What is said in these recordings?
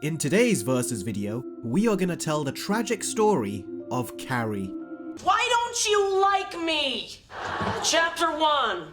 In today's Versus video, we are gonna tell the tragic story of Carrie. Why don't you like me? Chapter 1.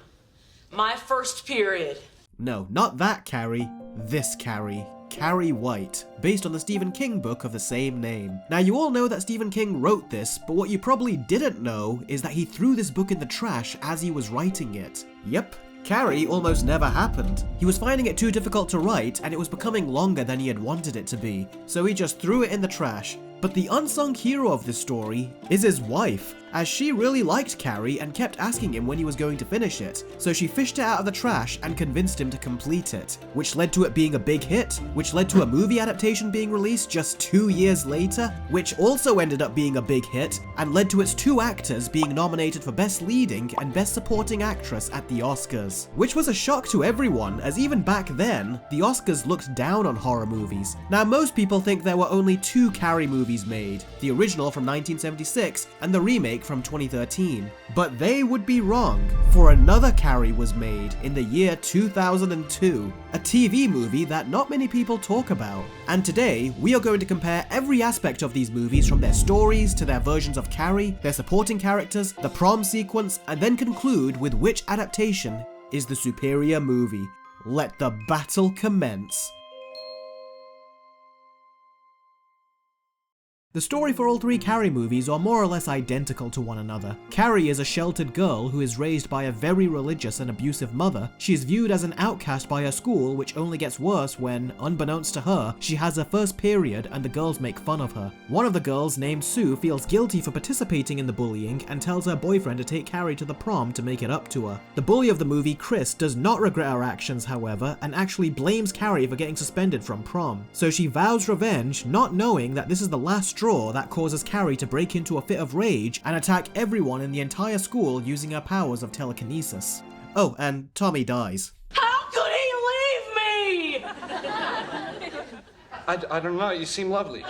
My first period. No, not that Carrie, this Carrie. Carrie White, based on the Stephen King book of the same name. Now you all know that Stephen King wrote this, but what you probably didn't know is that he threw this book in the trash as he was writing it. Yep. Carrie almost never happened. He was finding it too difficult to write and it was becoming longer than he had wanted it to be, so he just threw it in the trash. But the unsung hero of this story is his wife, as she really liked Carrie and kept asking him when he was going to finish it, so she fished it out of the trash and convinced him to complete it, which led to it being a big hit, which led to a movie adaptation being released just 2 years later, which also ended up being a big hit, and led to its 2 actors being nominated for Best Leading and Best Supporting Actress at the Oscars, which was a shock to everyone, as even back then, the Oscars looked down on horror movies. Now most people think there were only 2 Carrie movies made, the original from 1976 and the remake from 2013. But they would be wrong, for another Carrie was made in the year 2002, a TV movie that not many people talk about. And today, we are going to compare every aspect of these movies, from their stories to their versions of Carrie, their supporting characters, the prom sequence, and then conclude with which adaptation is the superior movie. Let the battle commence. The story for all 3 Carrie movies are more or less identical to one another. Carrie is a sheltered girl who is raised by a very religious and abusive mother. She is viewed as an outcast by her school, which only gets worse when, unbeknownst to her, she has her first period and the girls make fun of her. One of the girls, named Sue, feels guilty for participating in the bullying and tells her boyfriend to take Carrie to the prom to make it up to her. The bully of the movie, Chris, does not regret her actions, however, and actually blames Carrie for getting suspended from prom. So she vows revenge, not knowing that this is the last straw that causes Carrie to break into a fit of rage and attack everyone in the entire school using her powers of telekinesis. Oh, and Tommy dies. How could he leave me? I don't know, you seem lovely.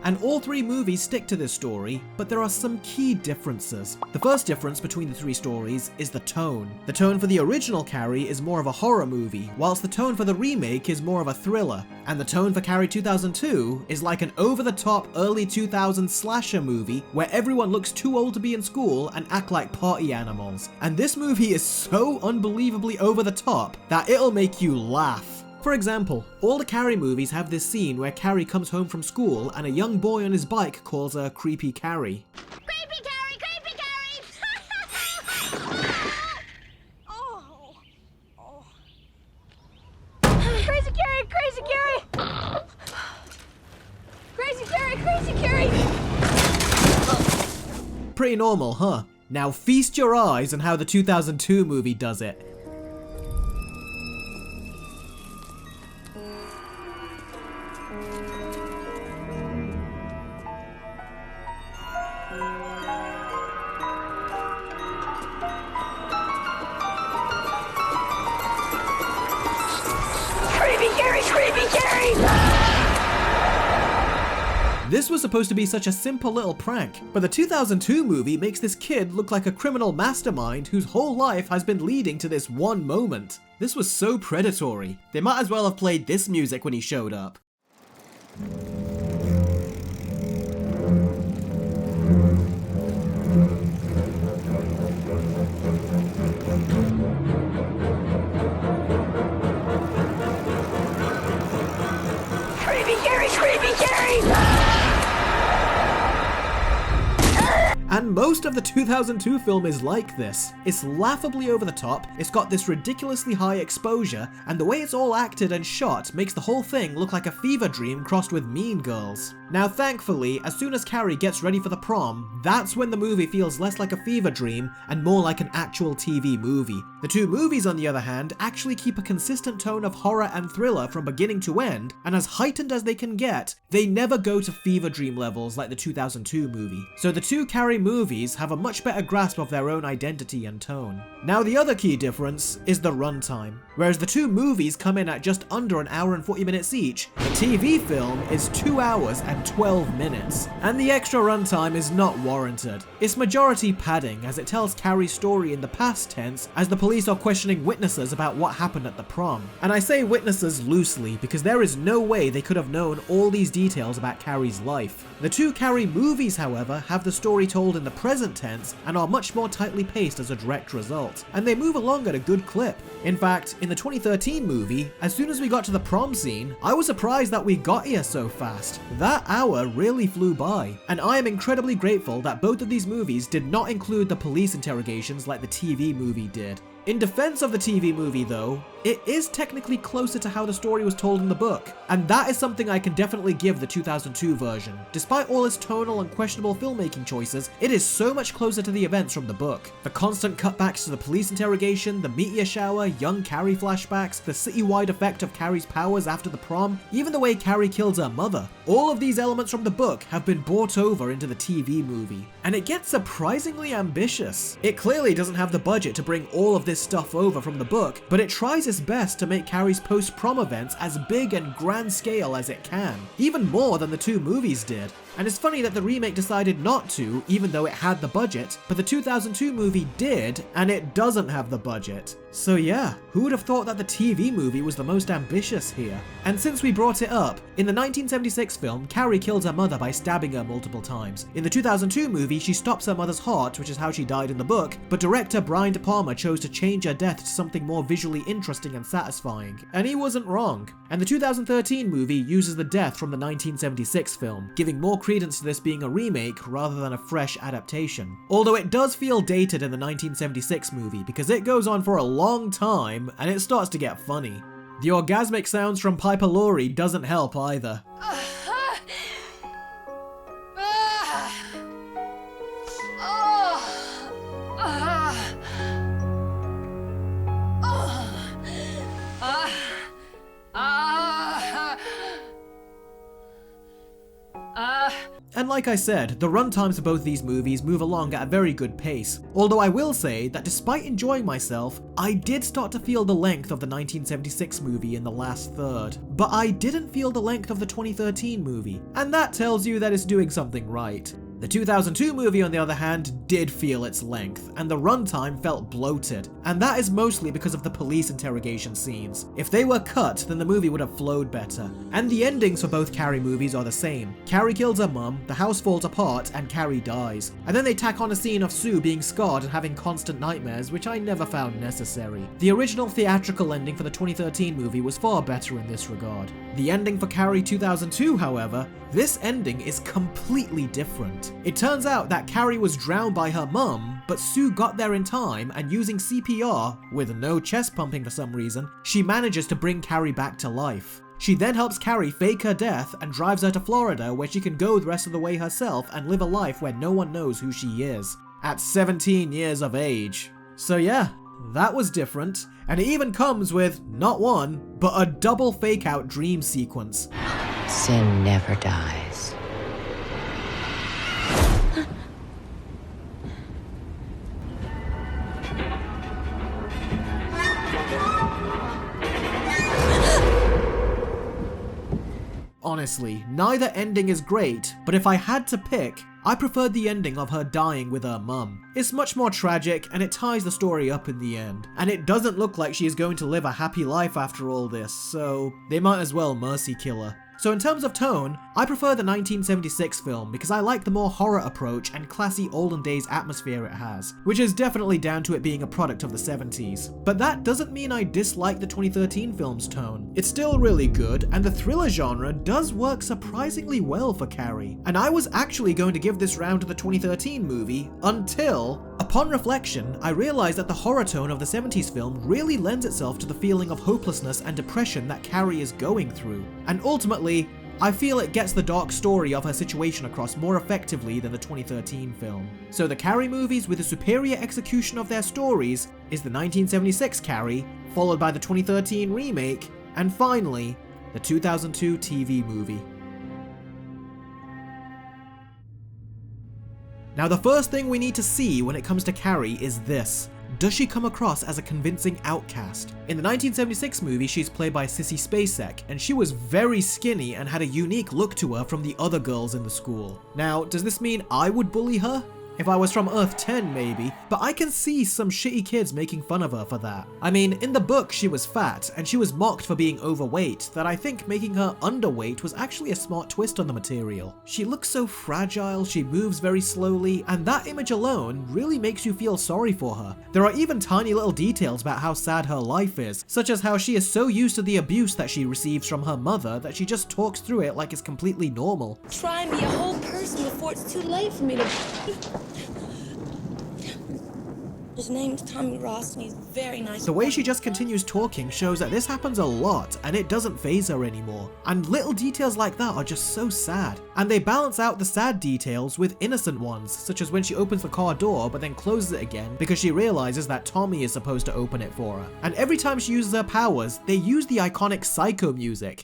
And all 3 movies stick to this story, but there are some key differences. The first difference between the 3 stories is the tone. The tone for the original Carrie is more of a horror movie, whilst the tone for the remake is more of a thriller. And the tone for Carrie 2002 is like an over-the-top early 2000s slasher movie where everyone looks too old to be in school and act like party animals. And this movie is so unbelievably over the top that it'll make you laugh. For example, all the Carrie movies have this scene where Carrie comes home from school and a young boy on his bike calls her Creepy Carrie. Creepy Carrie! Creepy Carrie! Oh. Crazy Carrie! Crazy Carrie! Crazy Carrie! Crazy Carrie! Pretty normal, huh? Now feast your eyes on how the 2002 movie does it. This was supposed to be such a simple little prank, but the 2002 movie makes this kid look like a criminal mastermind whose whole life has been leading to this one moment. This was so predatory. They might as well have played this music when he showed up. And most of the 2002 film is like this. It's laughably over the top, it's got this ridiculously high exposure, and the way it's all acted and shot makes the whole thing look like a fever dream crossed with Mean Girls. Now thankfully, as soon as Carrie gets ready for the prom, that's when the movie feels less like a fever dream and more like an actual TV movie. The 2 movies, on the other hand, actually keep a consistent tone of horror and thriller from beginning to end, and as heightened as they can get, they never go to fever dream levels like the 2002 movie. So the 2 Carrie movies movies have a much better grasp of their own identity and tone. Now the other key difference is the runtime. Whereas the two movies come in at just under an hour and 40 minutes each, the TV film is 2 hours and 12 minutes. And the extra runtime is not warranted. It's majority padding as it tells Carrie's story in the past tense as the police are questioning witnesses about what happened at the prom. And I say witnesses loosely because there is no way they could have known all these details about Carrie's life. The two Carrie movies, however, have the story told in the present tense and are much more tightly paced as a direct result, and they move along at a good clip. In fact, in the 2013 movie, as soon as we got to the prom scene, I was surprised that we got here so fast. That hour really flew by, and I am incredibly grateful that both of these movies did not include the police interrogations like the TV movie did. In defense of the TV movie though, it is technically closer to how the story was told in the book, and that is something I can definitely give the 2002 version. Despite all its tonal and questionable filmmaking choices, it is so much closer to the events from the book. The constant cutbacks to the police interrogation, the meteor shower, young Carrie flashbacks, the citywide effect of Carrie's powers after the prom, even the way Carrie kills her mother. All of these elements from the book have been brought over into the TV movie, and it gets surprisingly ambitious. It clearly doesn't have the budget to bring all of this stuff over from the book, but it tries its best to make Carrie's post-prom events as big and grand scale as it can, even more than the two movies did. And it's funny that the remake decided not to, even though it had the budget, but the 2002 movie did, and it doesn't have the budget. So yeah, who would have thought that the TV movie was the most ambitious here? And since we brought it up, in the 1976 film, Carrie kills her mother by stabbing her multiple times. In the 2002 movie, she stops her mother's heart, which is how she died in the book, but director Brian De Palma chose to change her death to something more visually interesting and satisfying. And he wasn't wrong. And the 2013 movie uses the death from the 1976 film, giving more credence to this being a remake rather than a fresh adaptation. Although it does feel dated in the 1976 movie because it goes on for a long time and it starts to get funny. The orgasmic sounds from Piper Laurie doesn't help either. And like I said, the runtimes of both these movies move along at a very good pace, although I will say that despite enjoying myself, I did start to feel the length of the 1976 movie in the last third, but I didn't feel the length of the 2013 movie, and that tells you that it's doing something right. The 2002 movie, on the other hand, did feel its length, and the runtime felt bloated, and that is mostly because of the police interrogation scenes. If they were cut, then the movie would have flowed better. And the endings for both Carrie movies are the same. Carrie kills her mum, the house falls apart, and Carrie dies. And then they tack on a scene of Sue being scarred and having constant nightmares, which I never found necessary. The original theatrical ending for the 2013 movie was far better in this regard. The ending for Carrie 2002, however, this ending is completely different. It turns out that Carrie was drowned by her mum, but Sue got there in time, and using CPR, with no chest pumping for some reason, she manages to bring Carrie back to life. She then helps Carrie fake her death and drives her to Florida, where she can go the rest of the way herself and live a life where no one knows who she is, at 17 years of age. So yeah, that was different, and it even comes with, not one, but a double fake-out dream sequence. Sin never dies. Honestly, neither ending is great, but if I had to pick, I preferred the ending of her dying with her mum. It's much more tragic, and it ties the story up in the end. And it doesn't look like she is going to live a happy life after all this, so they might as well mercy kill her. So in terms of tone, I prefer the 1976 film because I like the more horror approach and classy olden days atmosphere it has, which is definitely down to it being a product of the 70s. But that doesn't mean I dislike the 2013 film's tone. It's still really good, and the thriller genre does work surprisingly well for Carrie. And I was actually going to give this round to the 2013 movie until, upon reflection, I realized that the horror tone of the 70s film really lends itself to the feeling of hopelessness and depression that Carrie is going through. And ultimately, I feel it gets the dark story of her situation across more effectively than the 2013 film. So the Carrie movies with a superior execution of their stories is the 1976 Carrie, followed by the 2013 remake, and finally, the 2002 TV movie. Now the first thing we need to see when it comes to Carrie is this. Does she come across as a convincing outcast? In the 1976 movie, she's played by Sissy Spacek, and she was very skinny and had a unique look to her from the other girls in the school. Now, does this mean I would bully her? If I was from Earth 10 maybe, but I can see some shitty kids making fun of her for that. I mean, in the book she was fat, and she was mocked for being overweight, that I think making her underweight was actually a smart twist on the material. She looks so fragile, she moves very slowly, and that image alone really makes you feel sorry for her. There are even tiny little details about how sad her life is, such as how she is so used to the abuse that she receives from her mother that she just talks through it like it's completely normal. Try and be a whole person before it's too late for me to... His name's Tommy Ross, and he's very nice. The way she just continues talking shows that this happens a lot, and it doesn't faze her anymore. And little details like that are just so sad. And they balance out the sad details with innocent ones, such as when she opens the car door but then closes it again because she realizes that Tommy is supposed to open it for her. And every time she uses her powers, they use the iconic Psycho music.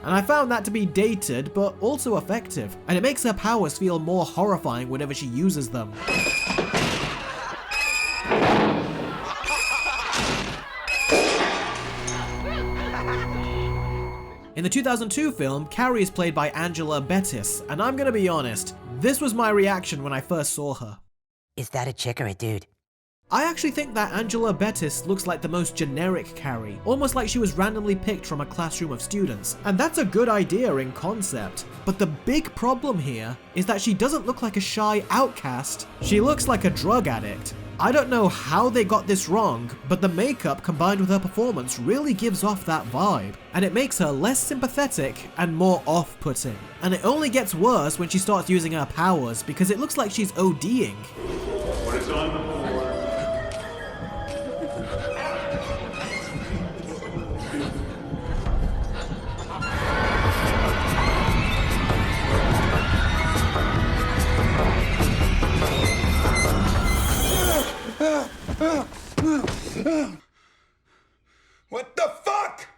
And I found that to be dated, but also effective, and it makes her powers feel more horrifying whenever she uses them. In the 2002 film, Carrie is played by Angela Bettis, and I'm gonna be honest, this was my reaction when I first saw her. Is that a chick or a dude? I actually think that Angela Bettis looks like the most generic Carrie, almost like she was randomly picked from a classroom of students, and that's a good idea in concept. But the big problem here is that she doesn't look like a shy outcast, she looks like a drug addict. I don't know how they got this wrong, but the makeup combined with her performance really gives off that vibe, and it makes her less sympathetic and more off-putting. And it only gets worse when she starts using her powers because it looks like she's ODing. What is on the floor? What the fuck?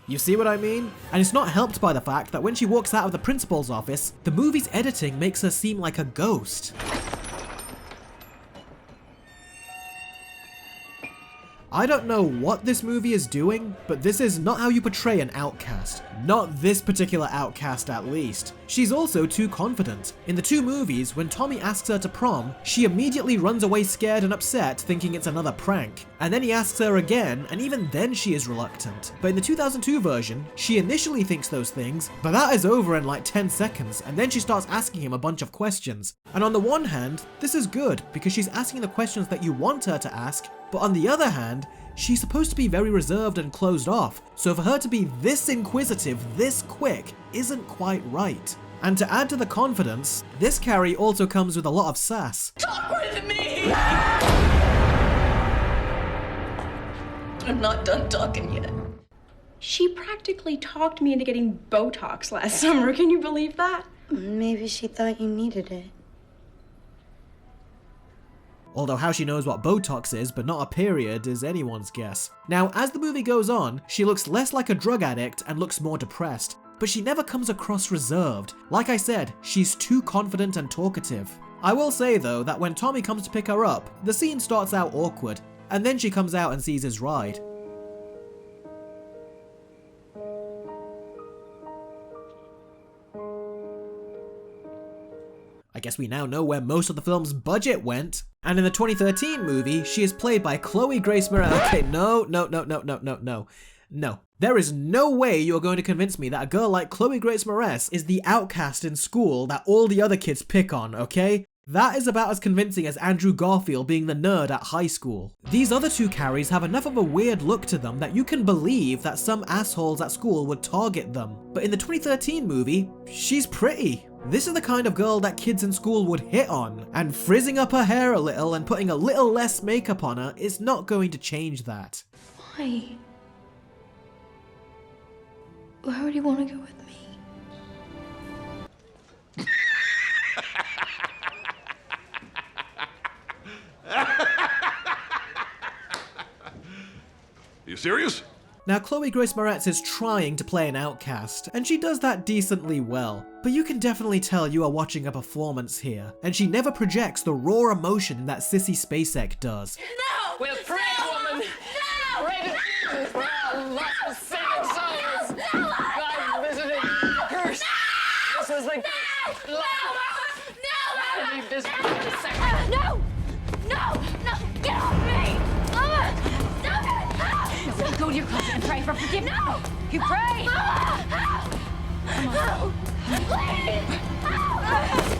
You see what I mean? And it's not helped by the fact that when she walks out of the principal's office, the movie's editing makes her seem like a ghost. I don't know what this movie is doing, but this is not how you portray an outcast. Not this particular outcast, at least. She's also too confident. In the two movies, when Tommy asks her to prom, she immediately runs away scared and upset, thinking it's another prank. And then he asks her again, and even then she is reluctant. But in the 2002 version, she initially thinks those things, but that is over in like 10 seconds, and then she starts asking him a bunch of questions. And on the one hand, this is good, because she's asking the questions that you want her to ask, but on the other hand, she's supposed to be very reserved and closed off, so for her to be this inquisitive this quick isn't quite right. And to add to the confidence, this Carrie also comes with a lot of sass. Talk with me! I'm not done talking yet. She practically talked me into getting Botox last summer. Can you believe that? Maybe she thought you needed it. Although how she knows what Botox is but not a period is anyone's guess. Now, as the movie goes on, she looks less like a drug addict and looks more depressed, but she never comes across reserved. Like I said, she's too confident and talkative. I will say though that when Tommy comes to pick her up, the scene starts out awkward, and then she comes out and sees his ride. I guess we now know where most of the film's budget went. And in the 2013 movie, she is played by Chloe Grace Moretz. Okay, no. There is no way you're going to convince me that a girl like Chloe Grace Moretz is the outcast in school that all the other kids pick on, okay? That is about as convincing as Andrew Garfield being the nerd at high school. These other two Carries have enough of a weird look to them that you can believe that some assholes at school would target them. But in the 2013 movie, she's pretty. This is the kind of girl that kids in school would hit on, and frizzing up her hair a little and putting a little less makeup on her is not going to change that. Why? Why would you want to go with me? You serious? Now, Chloe Grace Moretz is trying to play an outcast, and she does that decently well, but you can definitely tell you are watching a performance here, and she never projects the raw emotion that Sissy Spacek does. No! We'll pray, woman. No! Pray to for our lost saving souls. God visited the curse. This is the No! No! Get off me! Mama! Stop it! Go to your closet and pray for forgiveness. No! You pray. Mama! Help! Please! Help!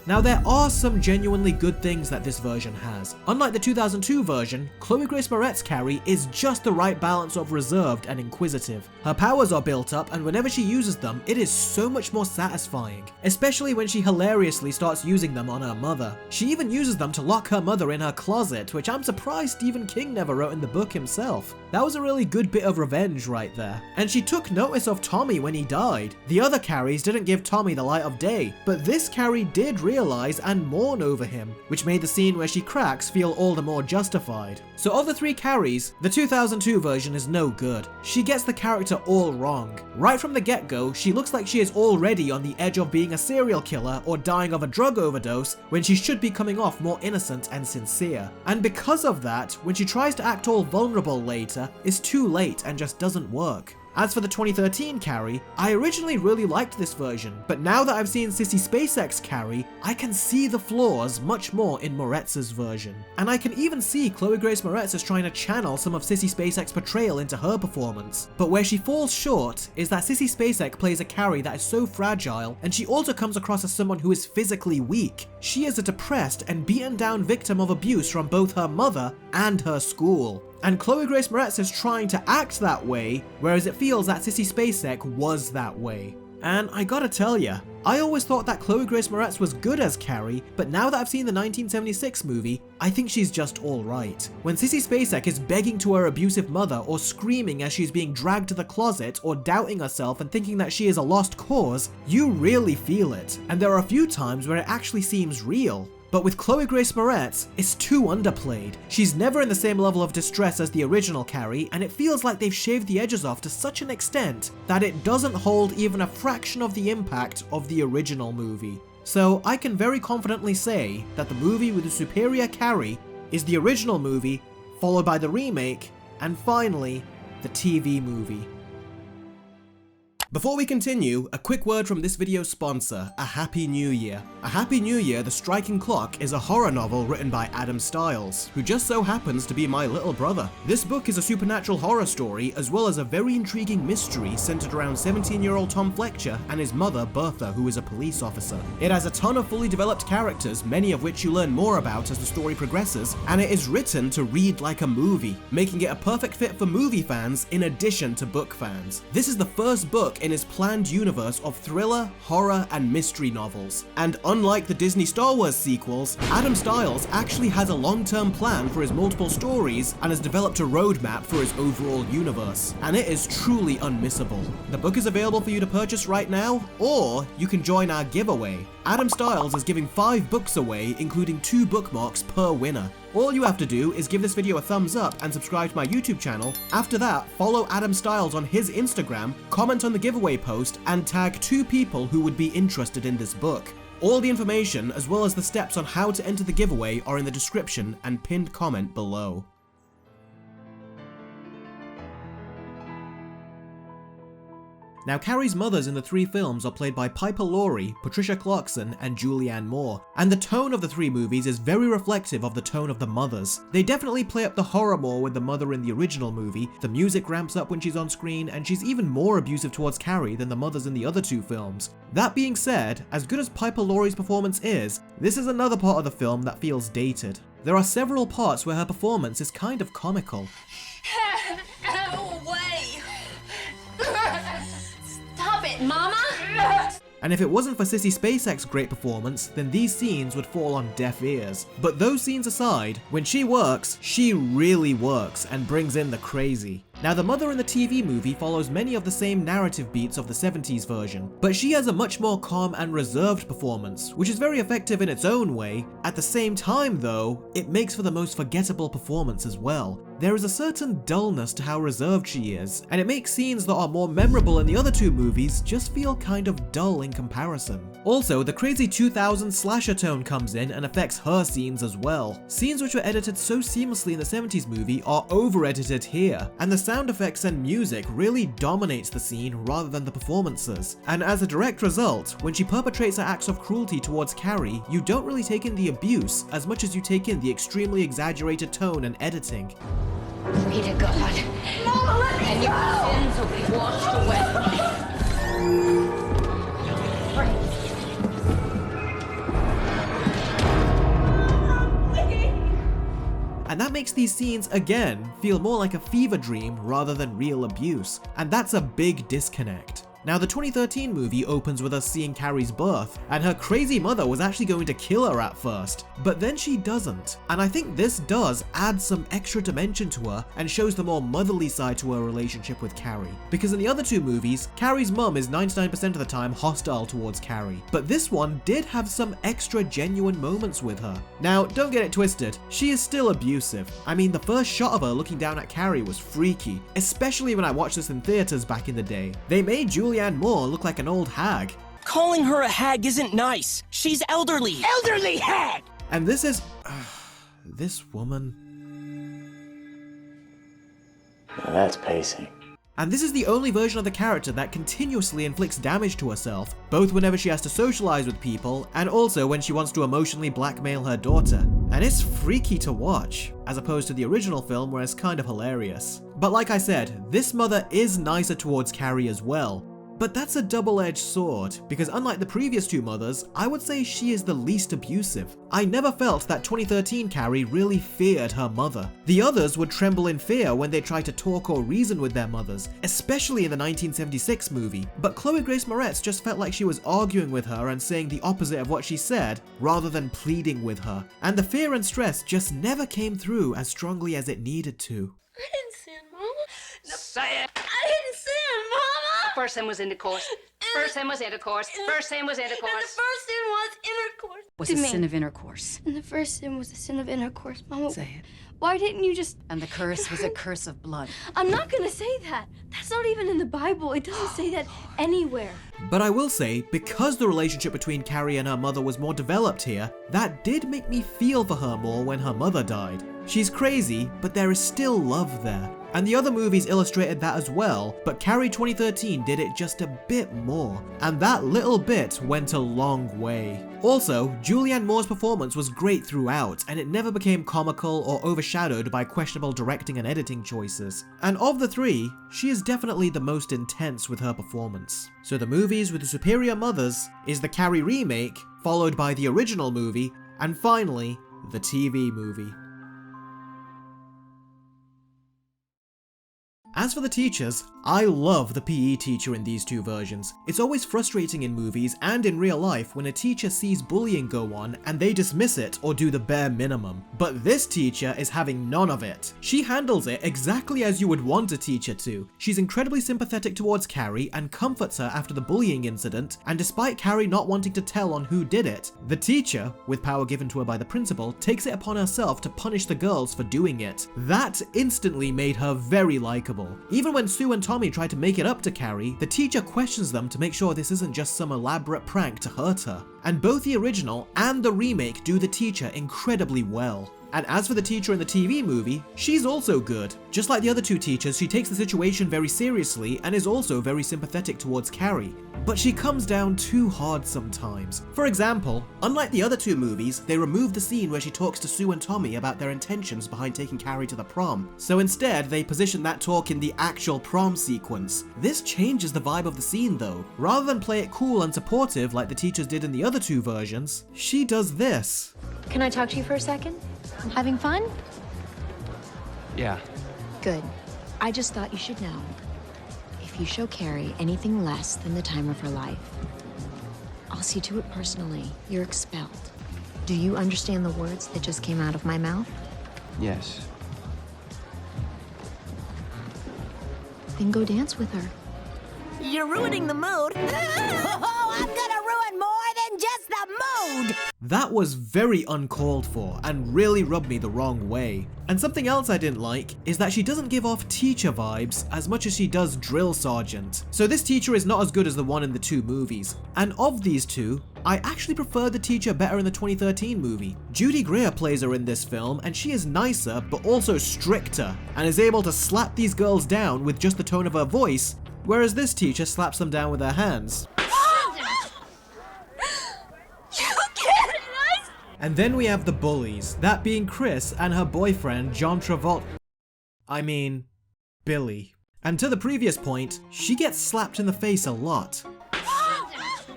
Now, there are some genuinely good things that this version has. Unlike the 2002 version, Chloe Grace Moretz's Carrie is just the right balance of reserved and inquisitive. Her powers are built up, and whenever she uses them, it is so much more satisfying, especially when she hilariously starts using them on her mother. She even uses them to lock her mother in her closet, which I'm surprised Stephen King never wrote in the book himself. That was a really good bit of revenge right there. And she took notice of Tommy when he died. The other Carries didn't give Tommy the light of day, but this Carrie did realize and mourn over him, which made the scene where she cracks feel all the more justified. So of the three Carries, the 2002 version is no good. She gets the character all wrong. Right from the get-go, she looks like she is already on the edge of being a serial killer or dying of a drug overdose when she should be coming off more innocent and sincere. And because of that, when she tries to act all vulnerable later, it's too late and just doesn't work. As for the 2013 Carrie, I originally really liked this version, but now that I've seen Sissy Spacek's Carrie, I can see the flaws much more in Moretz's version. And I can even see Chloe Grace Moretz as trying to channel some of Sissy Spacek's portrayal into her performance. But where she falls short is that Sissy Spacek plays a Carrie that is so fragile, and she also comes across as someone who is physically weak. She is a depressed and beaten down victim of abuse from both her mother and her school. And Chloe Grace Moretz is trying to act that way, whereas it feels that Sissy Spacek was that way. And I gotta tell ya, I always thought that Chloe Grace Moretz was good as Carrie, but now that I've seen the 1976 movie, I think she's just alright. When Sissy Spacek is begging to her abusive mother or screaming as she's being dragged to the closet or doubting herself and thinking that she is a lost cause, you really feel it. And there are a few times where it actually seems real. But with Chloe Grace Moretz, it's too underplayed. She's never in the same level of distress as the original Carrie, and it feels like they've shaved the edges off to such an extent that it doesn't hold even a fraction of the impact of the original movie. So I can very confidently say that the movie with the superior Carrie is the original movie, followed by the remake, and finally, the TV movie. Before we continue, a quick word from this video's sponsor, A Happy New Year. A Happy New Year, The Striking Clock is a horror novel written by Adam Stiles, who just so happens to be my little brother. This book is a supernatural horror story as well as a very intriguing mystery centered around 17-year-old Tom Fletcher and his mother Bertha, who is a police officer. It has a ton of fully developed characters, many of which you learn more about as the story progresses, and it is written to read like a movie, making it a perfect fit for movie fans in addition to book fans. This is the first book in his planned universe of thriller, horror, and mystery novels. And unlike the Disney Star Wars sequels, Adam Stiles actually has a long-term plan for his multiple stories and has developed a roadmap for his overall universe. And it is truly unmissable. The book is available for you to purchase right now, or you can join our giveaway. Adam Stiles is giving 5 books away, including 2 bookmarks per winner. All you have to do is give this video a thumbs up and subscribe to my YouTube channel. After that, follow Adam Stiles on his Instagram, comment on the giveaway post, and tag 2 people who would be interested in this book. All the information, as well as the steps on how to enter the giveaway, are in the description and pinned comment below. Now, Carrie's mothers in the 3 films are played by Piper Laurie, Patricia Clarkson, and Julianne Moore, and the tone of the 3 movies is very reflective of the tone of the mothers. They definitely play up the horror more with the mother in the original movie, the music ramps up when she's on screen, and she's even more abusive towards Carrie than the mothers in the other 2 films. That being said, as good as Piper Laurie's performance is, this is another part of the film that feels dated. There are several parts where her performance is kind of comical. Go away! Stop it, Mama! And if it wasn't for Sissy Spacek's great performance, then these scenes would fall on deaf ears. But those scenes aside, when she works, she really works and brings in the crazy. Now, the mother in the TV movie follows many of the same narrative beats of the 70s version, but she has a much more calm and reserved performance, which is very effective in its own way. At the same time though, it makes for the most forgettable performance as well. there is a certain dullness to how reserved she is, and it makes scenes that are more memorable in the other two movies just feel kind of dull in comparison. Also, the crazy 2000s slasher tone comes in and affects her scenes as well. Scenes which were edited so seamlessly in the 70s movie are over-edited here, and the sound effects and music really dominates the scene rather than the performances. And as a direct result, when she perpetrates her acts of cruelty towards Carrie, you don't really take in the abuse as much as you take in the extremely exaggerated tone and editing. Pray to God. Mama, let me And your sins will be washed away. Pray. And that makes these scenes, again, feel more like a fever dream rather than real abuse. And that's a big disconnect. Now, the 2013 movie opens with us seeing Carrie's birth, and her crazy mother was actually going to kill her at first, but then she doesn't. And I think this does add some extra dimension to her and shows the more motherly side to her relationship with Carrie. Because in the other two movies, Carrie's mum is 99% of the time hostile towards Carrie, but this one did have some extra genuine moments with her. Now, don't get it twisted, she is still abusive. I mean, the first shot of her looking down at Carrie was freaky, especially when I watched this in theaters back in the day. They made Julianne Moore look like an old hag. Calling her a hag isn't nice. She's elderly. Elderly hag! And this is... this woman... Now that's pacing. And this is the only version of the character that continuously inflicts damage to herself, both whenever she has to socialize with people, and also when she wants to emotionally blackmail her daughter. And it's freaky to watch, as opposed to the original film where it's kind of hilarious. But like I said, this mother is nicer towards Carrie as well. But that's a double-edged sword, because unlike the previous two mothers, I would say she is the least abusive. I never felt that 2013 Carrie really feared her mother. The others would tremble in fear when they tried to talk or reason with their mothers, especially in the 1976 movie. But Chloe Grace Moretz just felt like she was arguing with her and saying the opposite of what she said, rather than pleading with her. And the fear and stress just never came through as strongly as it needed to. I didn't sin, Mama. No, Say it. I didn't sin, Mama. First sin was intercourse. First sin was intercourse. First sin was And the intercourse. first sin was intercourse. Was a sin of intercourse. And the first sin was the sin of intercourse, Mama. Say it. Why didn't you just... And the curse was a curse of blood. I'm not gonna say that. That's not even in the Bible. It doesn't say that anywhere. But I will say, because the relationship between Carrie and her mother was more developed here, that did make me feel for her more when her mother died. She's crazy, but there is still love there. And the other movies illustrated that as well, but Carrie 2013 did it just a bit more. And that little bit went a long way. Also, Julianne Moore's performance was great throughout, and it never became comical or overshadowed by questionable directing and editing choices. And of the three, she is definitely the most intense with her performance. So the movies with the superior mothers is the Carrie remake, followed by the original movie, and finally, the TV movie. As for the teachers, I love the PE teacher in these two versions. It's always frustrating in movies and in real life when a teacher sees bullying go on and they dismiss it or do the bare minimum. But this teacher is having none of it. She handles it exactly as you would want a teacher to. She's incredibly sympathetic towards Carrie and comforts her after the bullying incident, and despite Carrie not wanting to tell on who did it, the teacher, with power given to her by the principal, takes it upon herself to punish the girls for doing it. That instantly made her very likable. Even when Sue and Tommy try to make it up to Carrie, the teacher questions them to make sure this isn't just some elaborate prank to hurt her. And both the original and the remake do the teacher incredibly well. And as for the teacher in the TV movie, she's also good. Just like the other two teachers, she takes the situation very seriously and is also very sympathetic towards Carrie. But she comes down too hard sometimes. For example, unlike the other two movies, they removed the scene where she talks to Sue and Tommy about their intentions behind taking Carrie to the prom. So instead, they position that talk in the actual prom sequence. This changes the vibe of the scene though. Rather than play it cool and supportive like the teachers did in the other two versions, she does this. Can I talk to you for a second? Having fun? Yeah. Good. I just thought you should know. If you show Carrie anything less than the time of her life, I'll see to it personally. You're expelled. Do you understand the words that just came out of my mouth? Yes. Then go dance with her. You're ruining the mood. Oh, I'm gonna ruin more than just the mood. dude! That was very uncalled for and really rubbed me the wrong way. And something else I didn't like is that she doesn't give off teacher vibes as much as she does drill sergeant. So this teacher is not as good as the one in the two movies. And of these two, I actually prefer the teacher better in the 2013 movie. Judy Greer plays her in this film and she is nicer but also stricter and is able to slap these girls down with just the tone of her voice, whereas this teacher slaps them down with her hands. And then we have the bullies, that being Chris and her boyfriend John Travolta. I mean, Billy. And to the previous point, she gets slapped in the face a lot.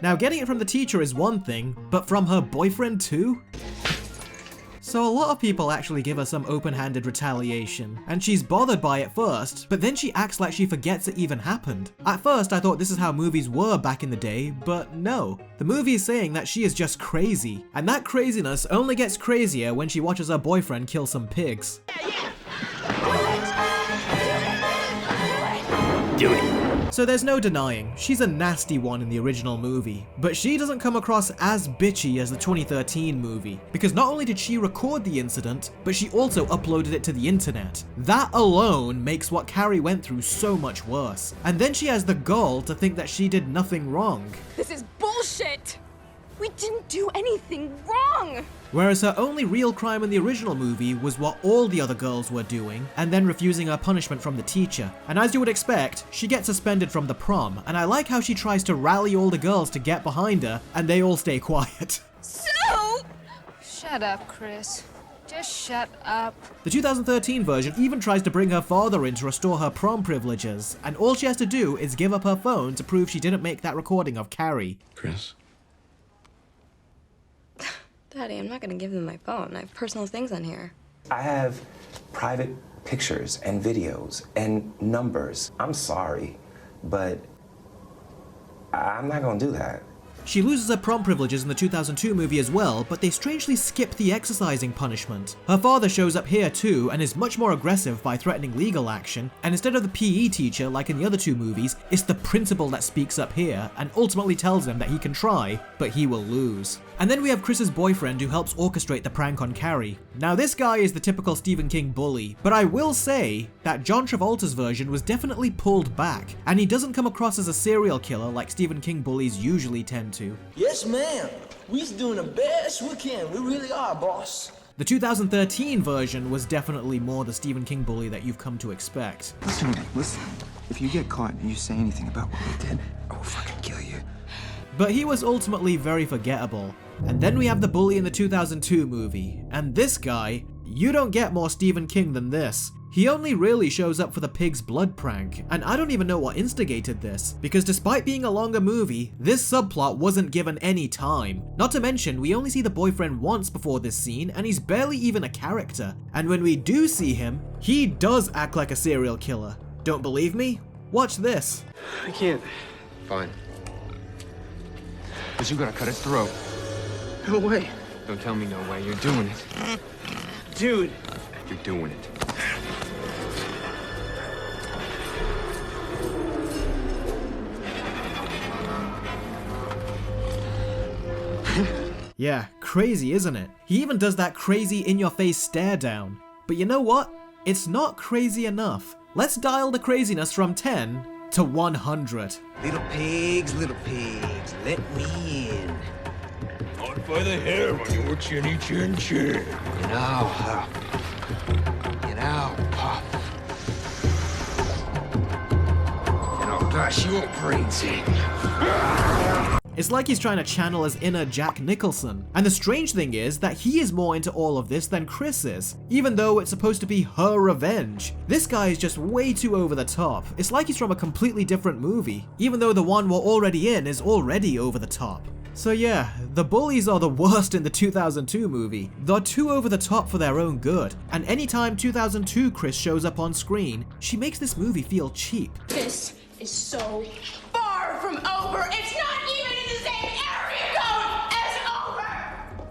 Now getting it from the teacher is one thing, but from her boyfriend too? So a lot of people actually give her some open-handed retaliation, and she's bothered by it first, but then she acts like she forgets it even happened. At first I thought this is how movies were back in the day, but no. The movie is saying that she is just crazy, and that craziness only gets crazier when she watches her boyfriend kill some pigs. Do it. So there's no denying, she's a nasty one in the original movie, but she doesn't come across as bitchy as the 2013 movie, because not only did she record the incident, but she also uploaded it to the internet. That alone makes what Carrie went through so much worse. And then she has the gall to think that she did nothing wrong. This is bullshit! We didn't do anything wrong! Whereas her only real crime in the original movie was what all the other girls were doing, and then refusing her punishment from the teacher. And as you would expect, she gets suspended from the prom, and I like how she tries to rally all the girls to get behind her, and they all stay quiet. So? Shut up, Chris. Just shut up. The 2013 version even tries to bring her father in to restore her prom privileges, and all she has to do is give up her phone to prove she didn't make that recording of Carrie. Chris? Daddy, I'm not gonna give them my phone. I have personal things on here. I have private pictures and videos and numbers. I'm sorry, but I'm not gonna do that. She loses her prom privileges in the 2002 movie as well, but they strangely skip the exercising punishment. Her father shows up here too and is much more aggressive by threatening legal action, and instead of the PE teacher like in the other two movies, it's the principal that speaks up here and ultimately tells him that he can try, but he will lose. And then we have Chris's boyfriend who helps orchestrate the prank on Carrie. Now this guy is the typical Stephen King bully, but I will say that John Travolta's version was definitely pulled back, and he doesn't come across as a serial killer like Stephen King bullies usually tend to. Yes, ma'am. We's doing the best we can. We really are, boss. The 2013 version was definitely more the Stephen King bully that you've come to expect. Listen, man, listen. If you get caught and you say anything about what we did, I will fucking kill you. But he was ultimately very forgettable. And then we have the bully in the 2002 movie, and this guy, you don't get more Stephen King than this. He only really shows up for the pig's blood prank, and I don't even know what instigated this, because despite being a longer movie, this subplot wasn't given any time. Not to mention, we only see the boyfriend once before this scene, and he's barely even a character. And when we do see him, he does act like a serial killer. Don't believe me? Watch this. I can't. Fine. But you gotta cut his throat. No way. Don't tell me no way. You're doing it. Dude. You're doing it. Yeah, crazy, isn't it? He even does that crazy in-your-face stare down. But you know what? It's not crazy enough. Let's dial the craziness from 10 to 100. Little pigs, let me in. Not by the hair on your chinny chin chin. Get out. Get out, Pop. And I'll dash your brains in. It's like he's trying to channel his inner Jack Nicholson. And the strange thing is that he is more into all of this than Chris is, even though it's supposed to be her revenge. This guy is just way too over the top. It's like he's from a completely different movie, even though the one we're already in is already over the top. So yeah, the bullies are the worst in the 2002 movie. They're too over the top for their own good, and anytime 2002 Chris shows up on screen, she makes this movie feel cheap. This is so far from over. It's not even in the same area code as over.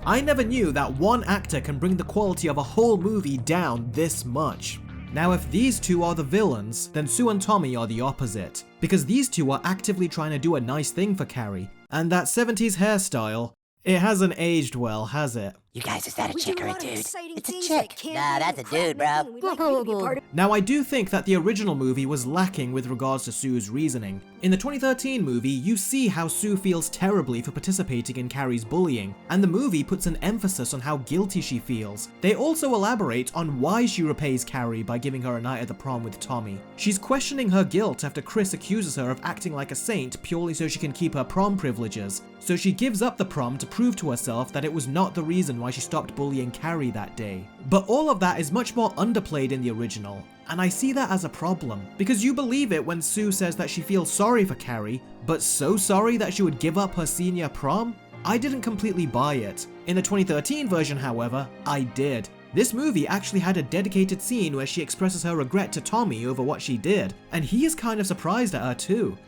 I never knew that one actor can bring the quality of a whole movie down this much. Now if these two are the villains, then Sue and Tommy are the opposite, because these two are actively trying to do a nice thing for Carrie, and that 70s hairstyle It hasn't aged well, has it? You guys, is that a chick or a dude? It's a chick. Nah, that's a dude, bro. Now, I do think that the original movie was lacking with regards to Sue's reasoning. In the 2013 movie, you see how Sue feels terribly for participating in Carrie's bullying, and the movie puts an emphasis on how guilty she feels. They also elaborate on why she repays Carrie by giving her a night at the prom with Tommy. She's questioning her guilt after Chris accuses her of acting like a saint purely so she can keep her prom privileges. So she gives up the prom to prove to herself that it was not the reason why she stopped bullying Carrie that day. But all of that is much more underplayed in the original, and I see that as a problem, because you believe it when Sue says that she feels sorry for Carrie, but so sorry that she would give up her senior prom? I didn't completely buy it. In the 2013 version, however, I did. This movie actually had a dedicated scene where she expresses her regret to Tommy over what she did, and he is kind of surprised at her too.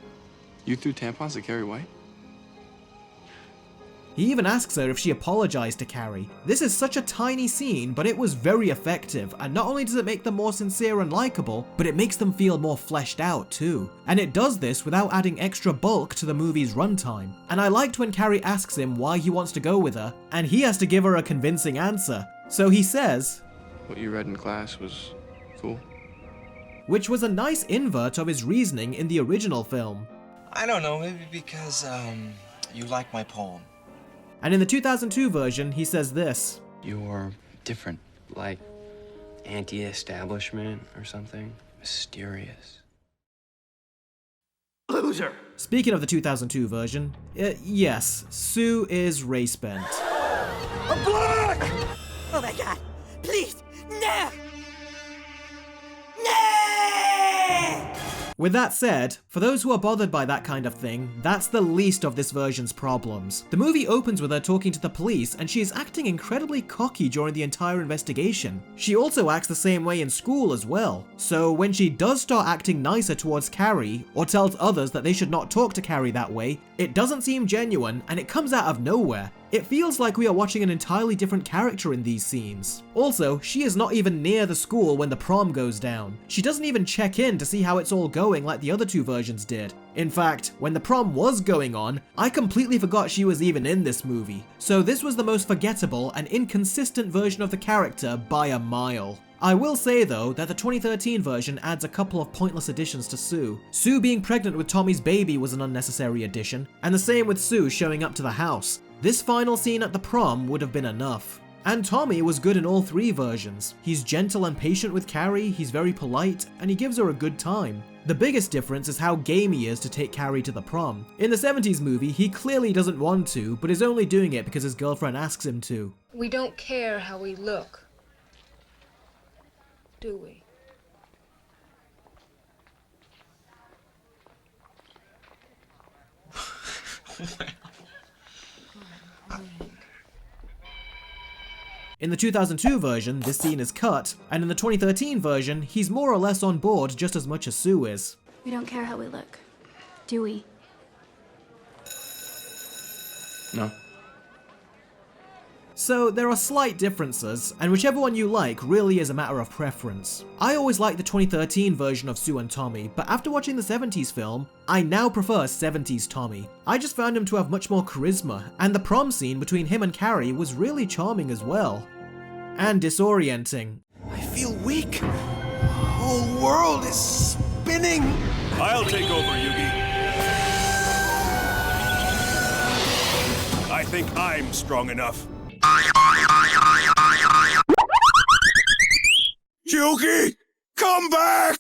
You threw tampons at Carrie White? He even asks her if she apologized to Carrie. This is such a tiny scene, but it was very effective, and not only does it make them more sincere and likable, but it makes them feel more fleshed out too. And it does this without adding extra bulk to the movie's runtime. And I liked when Carrie asks him why he wants to go with her, and he has to give her a convincing answer. So he says, "What you read in class was cool." Which was a nice invert of his reasoning in the original film. I don't know, maybe because, you like my poem. And in the 2002 version, he says this. You're different, like anti-establishment or something. Mysterious. Loser! Speaking of the 2002 version, yes, Sue is race-bent. I'm black! Oh my god, please, no! With that said, for those who are bothered by that kind of thing, that's the least of this version's problems. The movie opens with her talking to the police, and she is acting incredibly cocky during the entire investigation. She also acts the same way in school as well. So when she does start acting nicer towards Carrie, or tells others that they should not talk to Carrie that way, it doesn't seem genuine and it comes out of nowhere. It feels like we are watching an entirely different character in these scenes. Also, she is not even near the school when the prom goes down. She doesn't even check in to see how it's all going like the other two versions did. In fact, when the prom was going on, I completely forgot she was even in this movie. So this was the most forgettable and inconsistent version of the character by a mile. I will say though that the 2013 version adds a couple of pointless additions to Sue. Sue being pregnant with Tommy's baby was an unnecessary addition, and the same with Sue showing up to the house. This final scene at the prom would have been enough. And Tommy was good in all three versions. He's gentle and patient with Carrie, he's very polite, and he gives her a good time. The biggest difference is how game he is to take Carrie to the prom. In the 70s movie, he clearly doesn't want to, but is only doing it because his girlfriend asks him to. We don't care how we look, do we? In the 2002 version, this scene is cut, and in the 2013 version, he's more or less on board just as much as Sue is. We don't care how we look, do we? No. So there are slight differences, and whichever one you like really is a matter of preference. I always liked the 2013 version of Sue and Tommy, but after watching the 70s film, I now prefer 70s Tommy. I just found him to have much more charisma, and the prom scene between him and Carrie was really charming as well. And disorienting. I feel weak. The whole world is spinning. I'll take over, Yugi. I think I'm strong enough. Yugi, come back!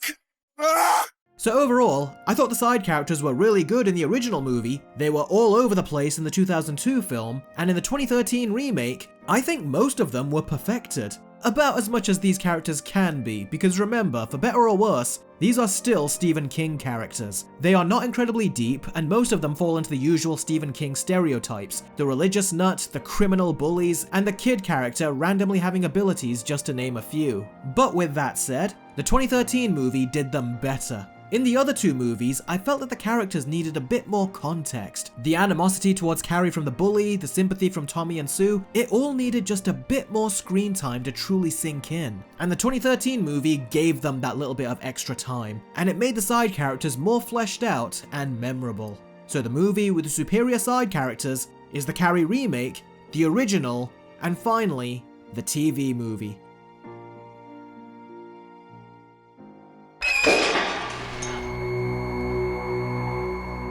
Ah! So overall, I thought the side characters were really good in the original movie, they were all over the place in the 2002 film, and in the 2013 remake, I think most of them were perfected. About as much as these characters can be, because remember, for better or worse, these are still Stephen King characters. They are not incredibly deep, and most of them fall into the usual Stephen King stereotypes. The religious nut, the criminal bullies, and the kid character randomly having abilities, just to name a few. But with that said, the 2013 movie did them better. In the other two movies, I felt that the characters needed a bit more context. The animosity towards Carrie from the bully, the sympathy from Tommy and Sue, it all needed just a bit more screen time to truly sink in. And the 2013 movie gave them that little bit of extra time, and it made the side characters more fleshed out and memorable. So the movie with the superior side characters Is the Carrie remake, the original, and finally, the TV movie?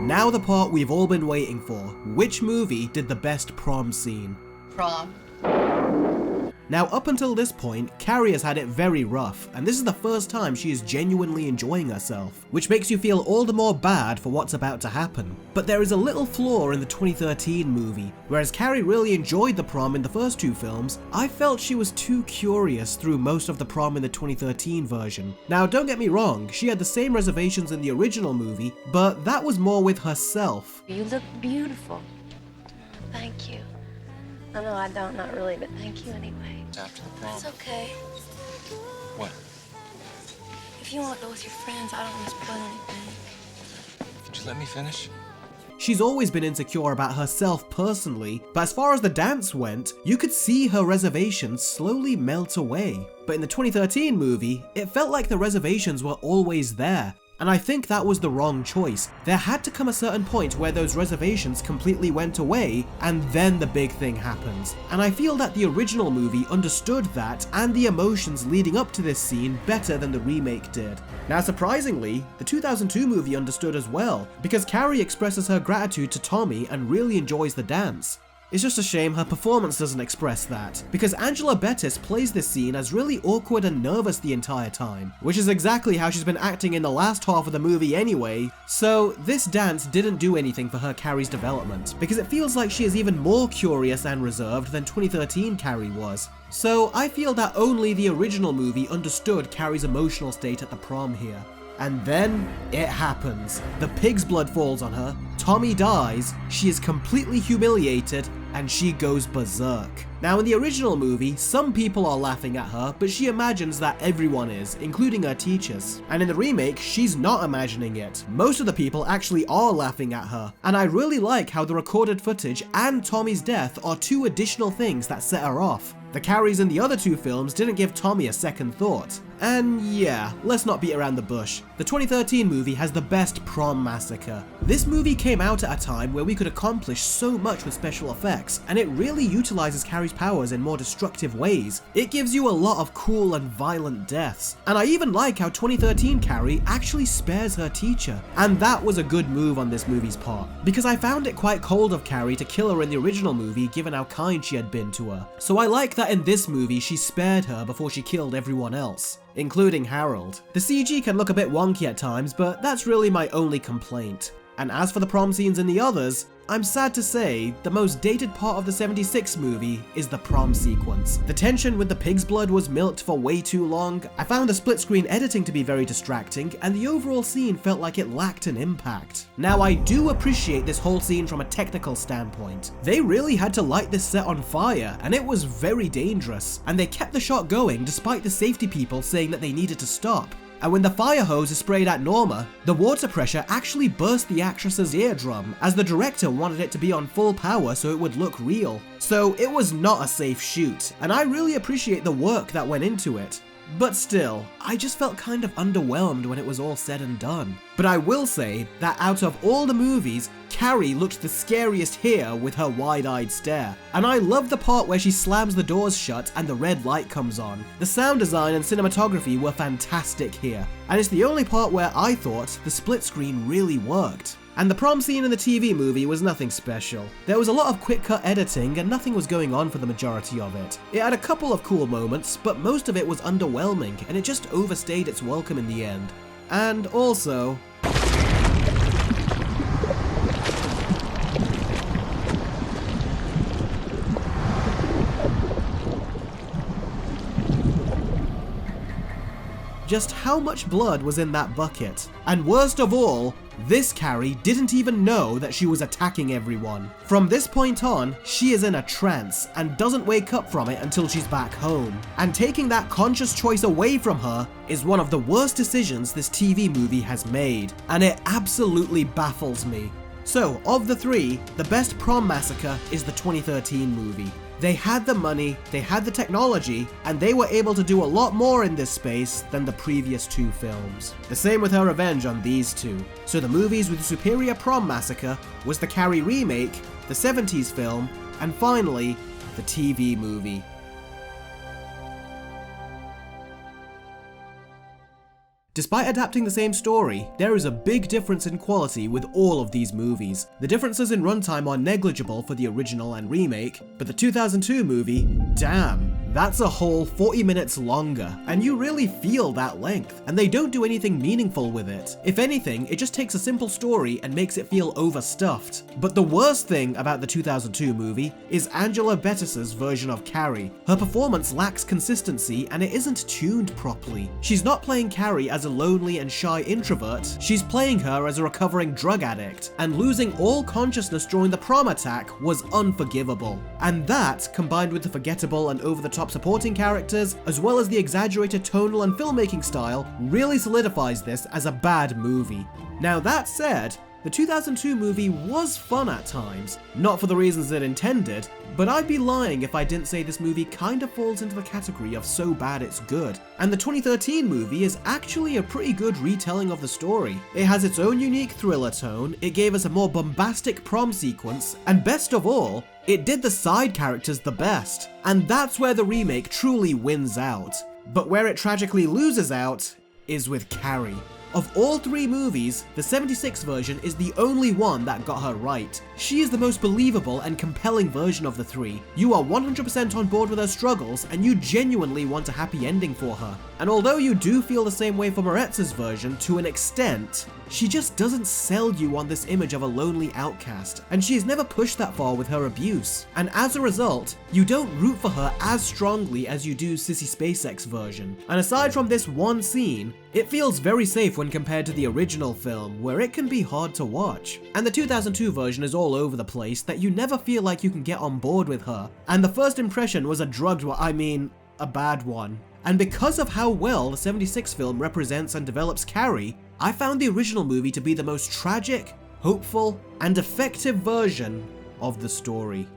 Now the part we've all been waiting for. Which movie did the best prom scene? Prom. Now up until this point, Carrie has had it very rough, and this is the first time she is genuinely enjoying herself, which makes you feel all the more bad for what's about to happen. But there is a little flaw in the 2013 movie. Whereas Carrie really enjoyed the prom in the first two films, I felt she was too curious through most of the prom in the 2013 version. Now don't get me wrong, she had the same reservations in the original movie, but that was more with herself. You look beautiful. Thank you. I know I don't, not really, but thank you anyway. It's after the prom. It's okay. What? If you want to go with your friends, I don't want to spoil anything. Just let me finish. She's always been insecure about herself personally, but as far as the dance went, you could see her reservations slowly melt away. But in the 2013 movie, it felt like the reservations were always there. And I think that was the wrong choice. There had to come a certain point where those reservations completely went away, and then the big thing happens. And I feel that the original movie understood that and the emotions leading up to this scene better than the remake did. Now surprisingly, the 2002 movie understood as well, because Carrie expresses her gratitude to Tommy and really enjoys the dance. It's just a shame her performance doesn't express that, because Angela Bettis plays this scene as really awkward and nervous the entire time, which is exactly how she's been acting in the last half of the movie anyway, so this dance didn't do anything for her Carrie's development, because it feels like she is even more curious and reserved than 2013 Carrie was. So I feel that only the original movie understood Carrie's emotional state at the prom here. And then, it happens. The pig's blood falls on her, Tommy dies, she is completely humiliated, and she goes berserk. Now in the original movie, some people are laughing at her, but she imagines that everyone is, including her teachers. And in the remake, she's not imagining it. Most of the people actually are laughing at her. And I really like how the recorded footage and Tommy's death are two additional things that set her off. The Carries in the other two films didn't give Tommy a second thought. And yeah, let's not beat around the bush. The 2013 movie has the best prom massacre. This movie came out at a time where we could accomplish so much with special effects, and it really utilizes Carrie's powers in more destructive ways. It gives you a lot of cool and violent deaths. And I even like how 2013 Carrie actually spares her teacher. And that was a good move on this movie's part, because I found it quite cold of Carrie to kill her in the original movie given how kind she had been to her. So I like that in this movie she spared her before she killed everyone else, including Harold. The CG can look a bit wonky at times, but that's really my only complaint. And as for the prom scenes in the others, I'm sad to say, the most dated part of the 76 movie is the prom sequence. The tension with the pig's blood was milked for way too long, I found the split screen editing to be very distracting, and the overall scene felt like it lacked an impact. Now I do appreciate this whole scene from a technical standpoint. They really had to light this set on fire, and it was very dangerous, and they kept the shot going despite the safety people saying that they needed to stop. And when the fire hose is sprayed at Norma, the water pressure actually burst the actress's eardrum, as the director wanted it to be on full power so it would look real. So it was not a safe shoot, and I really appreciate the work that went into it. But still, I just felt kind of underwhelmed when it was all said and done. But I will say that out of all the movies, Carrie looked the scariest here with her wide-eyed stare. And I love the part where she slams the doors shut and the red light comes on. The sound design and cinematography were fantastic here. And it's the only part where I thought the split screen really worked. And the prom scene in the TV movie was nothing special. There was a lot of quick cut editing and nothing was going on for the majority of it. It had a couple of cool moments, but most of it was underwhelming and it just overstayed its welcome in the end. And also, just how much blood was in that bucket. And worst of all, this Carrie didn't even know that she was attacking everyone. From this point on, she is in a trance and doesn't wake up from it until she's back home. And taking that conscious choice away from her is one of the worst decisions this TV movie has made, and it absolutely baffles me. So, of the three, the best prom massacre is the 2013 movie. They had the money, they had the technology, and they were able to do a lot more in this space than the previous two films. The same with her revenge on these two. So the movies with the superior prom massacre was the Carrie remake, the 70s film, and finally, the TV movie. Despite adapting the same story, there is a big difference in quality with all of these movies. The differences in runtime are negligible for the original and remake, but the 2002 movie, damn, that's a whole 40 minutes longer, and you really feel that length, and they don't do anything meaningful with it. If anything, it just takes a simple story and makes it feel overstuffed. But the worst thing about the 2002 movie is Angela Bettis' version of Carrie. Her performance lacks consistency and it isn't tuned properly. She's not playing Carrie as a lonely and shy introvert, she's playing her as a recovering drug addict, and losing all consciousness during the prom attack was unforgivable. And that, combined with the forgettable and over-the-top supporting characters, as well as the exaggerated tonal and filmmaking style, really solidifies this as a bad movie. Now that said, the 2002 movie was fun at times, not for the reasons it intended, but I'd be lying if I didn't say this movie kinda falls into the category of so bad it's good. And the 2013 movie is actually a pretty good retelling of the story. It has its own unique thriller tone, it gave us a more bombastic prom sequence, and best of all, it did the side characters the best. And that's where the remake truly wins out. But where it tragically loses out is with Carrie. Of all three movies, the 76 version is the only one that got her right. She is the most believable and compelling version of the three. You are 100% on board with her struggles, and you genuinely want a happy ending for her. And although you do feel the same way for Moretz's version to an extent, she just doesn't sell you on this image of a lonely outcast, and she has never pushed that far with her abuse. And as a result, you don't root for her as strongly as you do Sissy Spacek's version. And aside from this one scene, it feels very safe when compared to the original film, where it can be hard to watch. And the 2002 version is all over the place that you never feel like you can get on board with her. And the first impression was a a bad one. And because of how well the 76 film represents and develops Carrie, I found the original movie to be the most tragic, hopeful, and effective version of the story.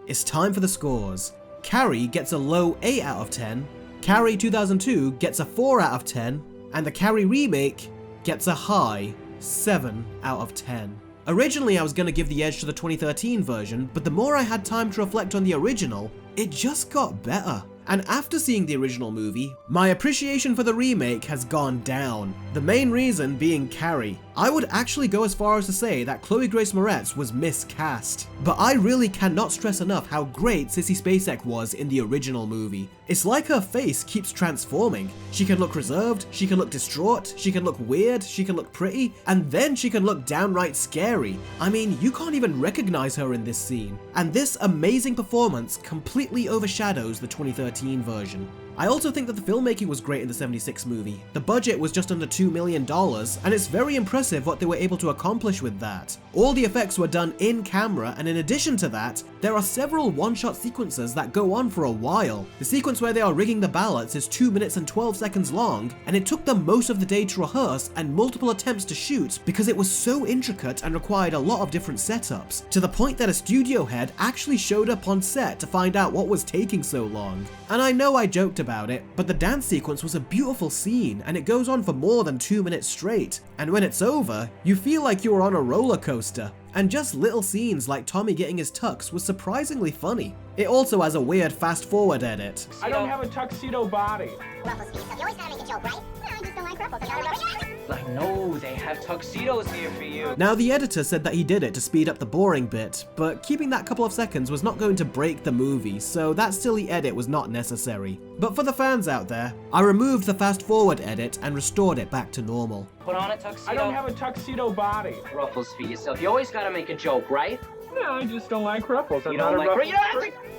It's time for the scores. Carrie gets a low 8 out of 10, Carrie 2002 gets a 4 out of 10, and the Carrie remake gets a high 7 out of 10. Originally I was going to give the edge to the 2013 version, but the more I had time to reflect on the original, it just got better. And after seeing the original movie, my appreciation for the remake has gone down. The main reason being Carrie. I would actually go as far as to say that Chloe Grace Moretz was miscast. But I really cannot stress enough how great Sissy Spacek was in the original movie. It's like her face keeps transforming. She can look reserved, she can look distraught, she can look weird, she can look pretty, and then she can look downright scary. I mean, you can't even recognize her in this scene. And this amazing performance completely overshadows the 2013 version. I also think that the filmmaking was great in the 76 movie. The budget was just under $2 million, and it's very impressive what they were able to accomplish with that. All the effects were done in camera, and in addition to that, there are several one-shot sequences that go on for a while. The sequence where they are rigging the ballots is 2 minutes and 12 seconds long, and it took them most of the day to rehearse and multiple attempts to shoot because it was so intricate and required a lot of different setups, to the point that a studio head actually showed up on set to find out what was taking so long. And I know I joked about it, but the dance sequence was a beautiful scene, and it goes on for more than 2 minutes straight, and when it's over, you feel like you were on a roller coaster. And just little scenes like Tommy getting his tux was surprisingly funny. It also has a weird fast-forward edit. I don't have a tuxedo body. Ruffles, you always gotta make a joke, right? No, I just don't like ruffles. Like, no, they have tuxedos here for you. Now, the editor said that he did it to speed up the boring bit, but keeping that couple of seconds was not going to break the movie, so that silly edit was not necessary. But for the fans out there, I removed the fast-forward edit and restored it back to normal. Put on a tuxedo. I don't have a tuxedo body. Ruffles for yourself. You always gotta make a joke, right? No, I just don't like ruffles. You don't like ruffles?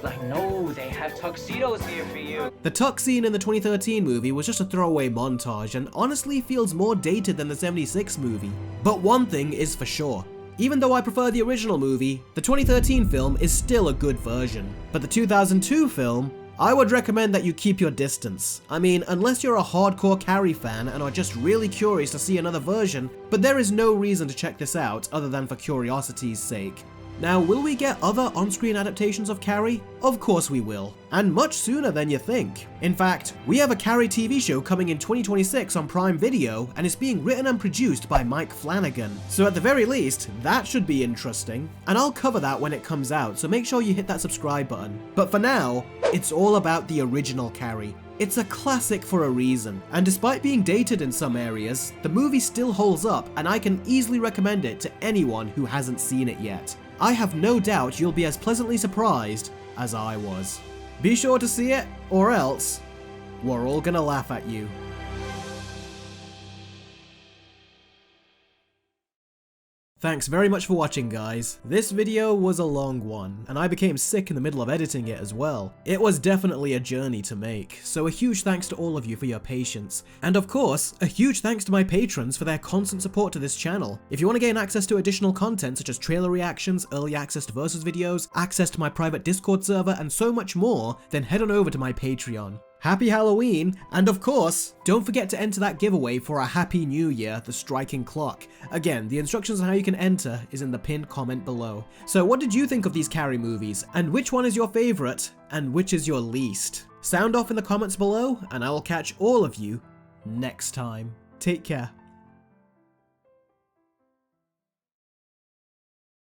Like, no, they have tuxedos here for you. The tux scene in the 2013 movie was just a throwaway montage and honestly feels more dated than the 76 movie. But one thing is for sure. Even though I prefer the original movie, the 2013 film is still a good version. But the 2002 film, I would recommend that you keep your distance. I mean, unless you're a hardcore Carrie fan and are just really curious to see another version, but there is no reason to check this out other than for curiosity's sake. Now, will we get other on-screen adaptations of Carrie? Of course we will, and much sooner than you think. In fact, we have a Carrie TV show coming in 2026 on Prime Video, and it's being written and produced by Mike Flanagan. So at the very least, that should be interesting, and I'll cover that when it comes out, so make sure you hit that subscribe button. But for now, it's all about the original Carrie. It's a classic for a reason, and despite being dated in some areas, the movie still holds up, and I can easily recommend it to anyone who hasn't seen it yet. I have no doubt you'll be as pleasantly surprised as I was. Be sure to see it, or else we're all gonna laugh at you. Thanks very much for watching, guys. This video was a long one, and I became sick in the middle of editing it as well. It was definitely a journey to make, so a huge thanks to all of you for your patience. And of course, a huge thanks to my patrons for their constant support to this channel. If you want to gain access to additional content such as trailer reactions, early access to Versus videos, access to my private Discord server, and so much more, then head on over to my Patreon. Happy Halloween, and of course, don't forget to enter that giveaway for a Happy New Year, the striking clock. Again, the instructions on how you can enter is in the pinned comment below. So what did you think of these Carrie movies, and which one is your favourite, and which is your least? Sound off in the comments below, and I will catch all of you next time. Take care.